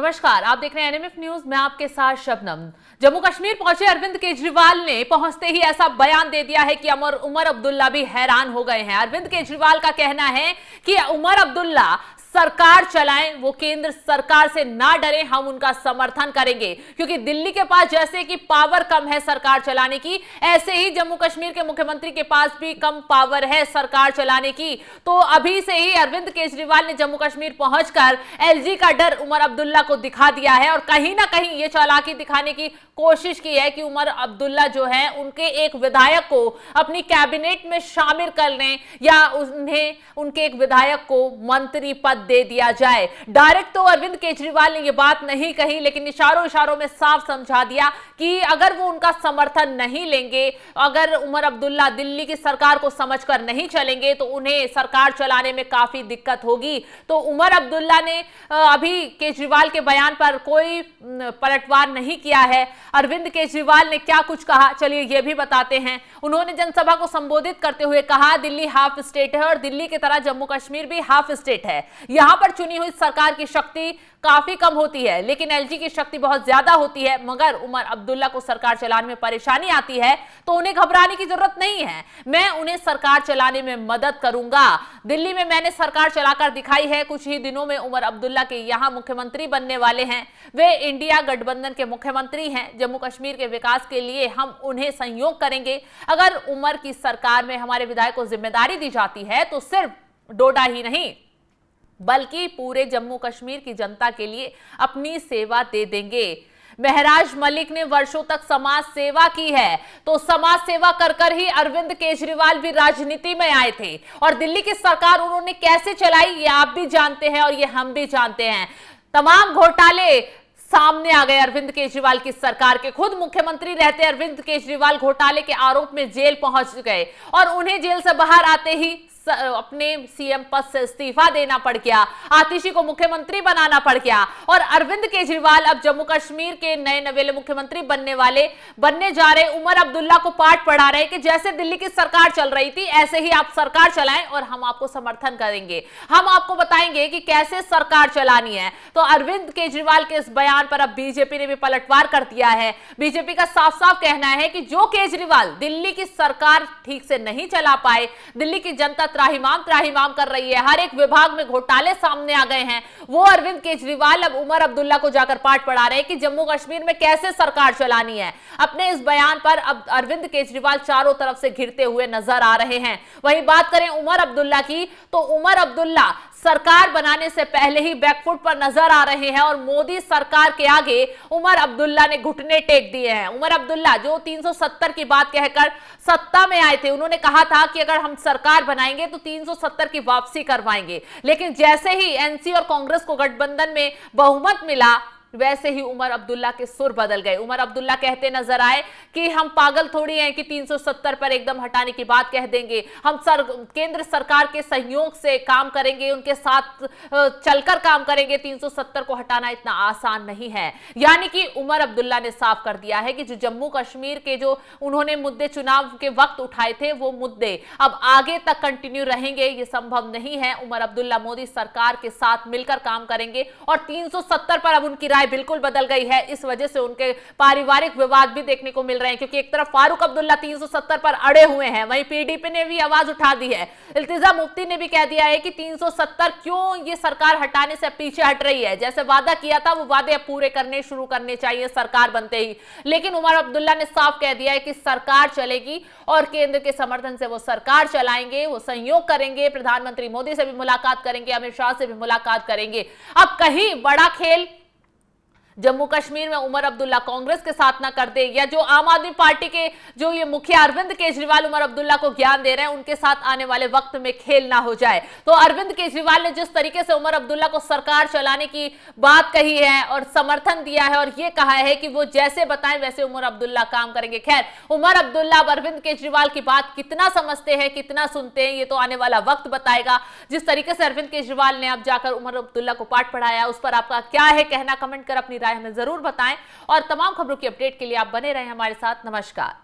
नमस्कार, आप देख रहे हैं एनएमएफ न्यूज। मैं आपके साथ शबनम। जम्मू कश्मीर पहुंचे अरविंद केजरीवाल ने पहुंचते ही ऐसा बयान दे दिया है कि उमर अब्दुल्ला भी हैरान हो गए हैं। अरविंद केजरीवाल का कहना है कि उमर अब्दुल्ला सरकार चलाएं, वो केंद्र सरकार से ना डरे, हम उनका समर्थन करेंगे, क्योंकि दिल्ली के पास जैसे कि पावर कम है सरकार चलाने की, ऐसे ही जम्मू कश्मीर के मुख्यमंत्री के पास भी कम पावर है सरकार चलाने की। तो अभी से ही अरविंद केजरीवाल ने जम्मू कश्मीर पहुंचकर एलजी का डर उमर अब्दुल्ला को दिखा दिया है और कहीं ना कहीं ये चालाकी दिखाने की कोशिश की है कि उमर अब्दुल्ला जो है उनके एक विधायक को अपनी कैबिनेट में शामिल कर लें या उनके एक विधायक को मंत्री पद दे दिया जाए। डायरेक्ट तो अरविंद केजरीवाल ने यह बात नहीं कही, लेकिन इशारों में साफ समझा दिया कि अगर वो उनका समर्थन नहीं लेंगे, अगर उमर अब्दुल्ला दिल्ली की सरकार को समझकर नहीं चलेंगे तो उन्हें सरकार चलाने में काफी दिक्कत होगी। तो उमर अब्दुल्ला ने अभी केजरीवाल के बयान पर कोई पलटवार नहीं किया है। अरविंद केजरीवाल ने क्या कुछ कहा, चलिए यह भी बताते हैं। उन्होंने जनसभा को संबोधित करते हुए कहा, दिल्ली हाफ स्टेट है और दिल्ली की तरह जम्मू कश्मीर भी हाफ स्टेट है। यहां पर चुनी हुई सरकार की शक्ति काफी कम होती है, लेकिन एलजी की शक्ति बहुत ज्यादा होती है। मगर उमर अब्दुल्ला को सरकार चलाने में परेशानी आती है तो उन्हें घबराने की जरूरत नहीं है, मैं उन्हें सरकार चलाने में मदद करूंगा। दिल्ली में मैंने सरकार चलाकर दिखाई है। कुछ ही दिनों में उमर अब्दुल्ला के यहां मुख्यमंत्री बनने वाले हैं। वे इंडिया गठबंधन के मुख्यमंत्री हैं। जम्मू कश्मीर के विकास के लिए हम उन्हें सहयोग करेंगे। अगर उमर की सरकार में हमारे विधायक को जिम्मेदारी दी जाती है तो सिर्फ डोडा ही नहीं बल्कि पूरे जम्मू कश्मीर की जनता के लिए अपनी सेवा दे देंगे। महराज मलिक ने वर्षों तक समाज सेवा की है, तो समाज सेवा कर ही अरविंद केजरीवाल भी राजनीति में आए थे और दिल्ली की सरकार उन्होंने कैसे चलाई ये आप भी जानते हैं और ये हम भी जानते हैं। तमाम घोटाले सामने आ गए अरविंद केजरीवाल की सरकार के। खुद मुख्यमंत्री रहते अरविंद केजरीवाल घोटाले के आरोप में जेल पहुंच गए और उन्हें जेल से बाहर आते ही अपने सीएम पद से इस्तीफा देना पड़ गया। आतिशी को मुख्यमंत्री बनाना पड़ गया और अरविंद केजरीवाल अब जम्मू कश्मीर के नए नवेले मुख्यमंत्री बनने जा रहे उमर अब्दुल्ला को पाठ पढ़ा रहे कि जैसे दिल्ली की सरकार चल रही थी ऐसे ही आप सरकार चलाएं और हम आपको समर्थन करेंगे, हम आपको बताएंगे कि कैसे सरकार चलानी है। तो अरविंद केजरीवाल के इस बयान पर अब बीजेपी ने भी पलटवार कर दिया है। बीजेपी का साफ साफ कहना है कि जो केजरीवाल दिल्ली की सरकार ठीक से नहीं चला पाए, दिल्ली की जनता त्राहिमाम कर रही है, हर एक विभाग में घोटाले सामने आ गए हैं, वो अरविंद केजरीवाल अब उमर अब्दुल्ला को जाकर पाठ पढ़ा रहे हैं कि जम्मू कश्मीर में कैसे सरकार चलानी है। अपने इस बयान पर अब अरविंद केजरीवाल चारों तरफ से घिरते हुए नजर आ रहे हैं। वहीं बात करें उमर अब्दुल्ला की, तो उमर अब्दुल्ला सरकार बनाने से पहले ही बैकफुट पर नजर आ रहे हैं और मोदी सरकार के आगे उमर अब्दुल्ला ने घुटने टेक दिए हैं। उमर अब्दुल्ला जो 370 की बात कहकर सत्ता में आए थे, उन्होंने कहा था कि अगर हम सरकार बनाएंगे तो 370 की वापसी करवाएंगे, लेकिन जैसे ही एनसी और कांग्रेस को गठबंधन में बहुमत मिला वैसे ही उमर अब्दुल्ला के सुर बदल गए। उमर अब्दुल्ला कहते नजर आए कि हम पागल थोड़ी हैं कि 370 पर एकदम हटाने की बात कह देंगे, हम केंद्र सरकार के सहयोग से काम करेंगे, उनके साथ चलकर काम करेंगे, 370 को हटाना इतना आसान नहीं है। यानी कि उमर अब्दुल्ला ने साफ कर दिया है कि जो जम्मू कश्मीर के जो उन्होंने मुद्दे चुनाव के वक्त उठाए थे वो मुद्दे अब आगे तक कंटिन्यू रहेंगे, ये संभव नहीं है। उमर अब्दुल्ला मोदी सरकार के साथ मिलकर काम करेंगे और 370 पर अब उनकी बिल्कुल बदल गई है। इस वजह से उनके पारिवारिक विवाद भी देखने को मिल रहे हैं, क्योंकि एक तरफ फारूक अब्दुल्ला 370 पर अड़े हुए हैं, वहीं पीडीपी ने भी आवाज उठा दी है। इल्तिजा मुफ्ती ने भी कह दिया है कि 370 क्यों ये सरकार हटाने से पीछे हट रही है, जैसे वादा किया था वो वादे अब पूरे शुरू करने चाहिए सरकार बनते ही। लेकिन उमर अब्दुल्ला ने साफ कह दिया है कि सरकार चलेगी और केंद्र के समर्थन से वो सरकार चलाएंगे, वो सहयोग करेंगे, प्रधानमंत्री मोदी से भी मुलाकात करेंगे, अमित शाह से भी मुलाकात करेंगे। अब कहीं बड़ा खेल जम्मू कश्मीर में उमर अब्दुल्ला कांग्रेस के साथ ना कर दे, या जो आम आदमी पार्टी के जो ये मुखिया अरविंद केजरीवाल उमर अब्दुल्ला को ज्ञान दे रहे हैं उनके साथ आने वाले वक्त में खेल ना हो जाए। तो अरविंद केजरीवाल ने जिस तरीके से उमर अब्दुल्ला को सरकार चलाने की बात कही है और समर्थन दिया है और ये कहा है कि वो जैसे बताएं वैसे उमर अब्दुल्ला काम करेंगे। खैर, उमर अब्दुल्ला अब अरविंद केजरीवाल की बात कितना समझते हैं, कितना सुनते हैं, ये तो आने वाला वक्त बताएगा। जिस तरीके से अरविंद केजरीवाल ने अब जाकर उमर अब्दुल्ला को पाठ पढ़ाया, उस पर आपका क्या है कहना, कमेंट कर अपनी हमें जरूर बताएं और तमाम खबरों की अपडेट के लिए आप बने रहें हमारे साथ। नमस्कार।